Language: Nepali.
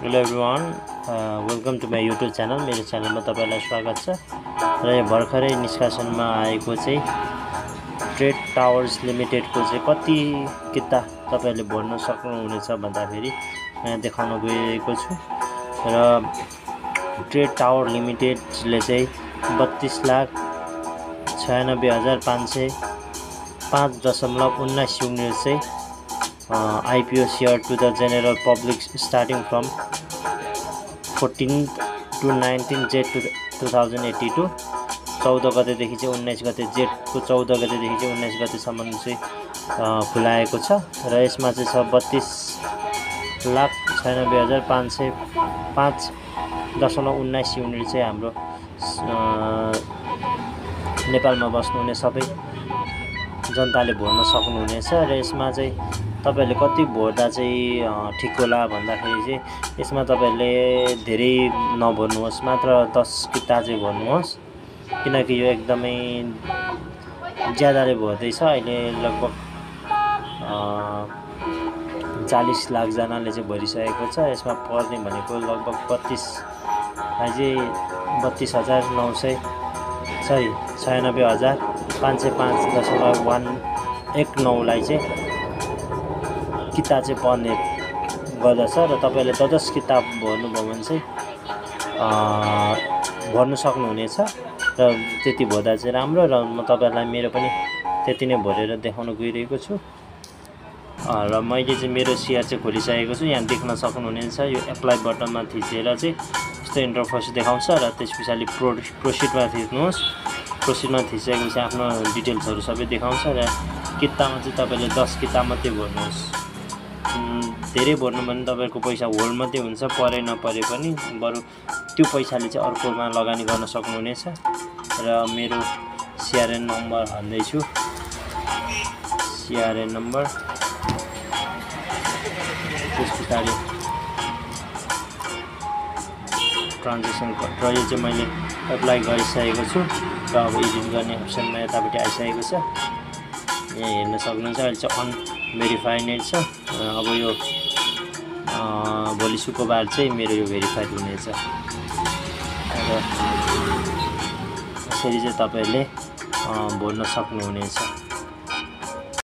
Hello everyone, welcome to my YouTube channel. मेरो च्यानलमा तपाईलाई स्वागत छ। र यो भर्खरै निष्कासनमा आएको चाहिँ ट्रेड टावर्स लिमिटेडको चाहिँ कति किता तपाईले भर्न सक्नुहुनेछ भन्दाखेरि यहाँ देखाउन गइरहेको छु। र ट्रेड टावर लिमिटेडले चाहिँ 32,96,505.19 युनिट चाहिँ IPO share to the general public starting from 14 to 19 जेठ 2082 14 गतेदेखि चाहिँ 19 गते जेठको 14 गतेदेखि चाहिँ 19 गतेसम्म चाहिँ खुलाएको छ। र यसमा चाहिँ छ 32,96,505.19 युनिट चाहिँ हाम्रो नेपालमा बस्नुहुने सबै जनताले भर्न सक्नुहुनेछ। र यसमा चाहिँ तपाईले कति भर्दा चाहिँ ठिक होला भन्दाखेरि चाहिँ यसमा तपाईले धेरै नभर्नुहोस्, मात्र 10 किता चाहिँ भर्नुहोस्, किनकि यो एकदमै ज्यादाले भर्दैछ। अहिले लगभग 40 लाख जनाले चाहिँ भरिसकेको छ। यसमा पर्ने भनेको लगभग 96,505.19 लाई चाहिँ किता चाहिँ पर्ने गर्दछ। र तपाईले 10 किताब भर्नुभयो भने चाहिँ भर्न सक्नुहुनेछ। र त्यति भर्दा चाहिँ राम्रो। र म तपाईलाई मेरो पनि त्यति नै भरेर देखाउन गइरहेको छु। र मैले चाहिँ मेरो सेयर चाहिँ खोलिसकेको छु। यहाँ देख्न सक्नुहुनेछ। यो एप्लाई बटनमा थिचेर चाहिँ यस्तो इन्टरफेस देखाउँछ। र त्यसपछि प्रोसिडमा थिच्नुहोस्। प्रोसिडमा थिचेपछि आफ्नो डिटेल्सहरू सबै देखाउँछ। र कितामा चाहिँ तपाईले 10 किता मात्रै भर्नुहोस्। धेरै भर्नु भने तपाईको पैसा होल्ड मात्रै हुन्छ, परे नपरे पनि बरु त्यो पैसाले चाहिँ अर्कोमा लगानी गर्न सक्नुहुनेछ। र मेरो CRN नम्बर हाल्दैछु। CRN नम्बर, त्यस पछाडि ट्रान्जेक्सन कोड, र यो चाहिँ मैले एप्लाई गरिसकेको छु। र अब एडिट गर्ने अप्सनमा यतापट्टि आइसकेको छ। यहाँ हेर्न सक्नुहुन्छ। अहिले चाहिँ अनभेरिफाइड नै छ। अब यो भोलि शुक्रबार चाहिँ मेरो यो भेरिफाइड हुनेछ। र यसरी चाहिँ तपाईले भर्न सक्नुहुनेछ।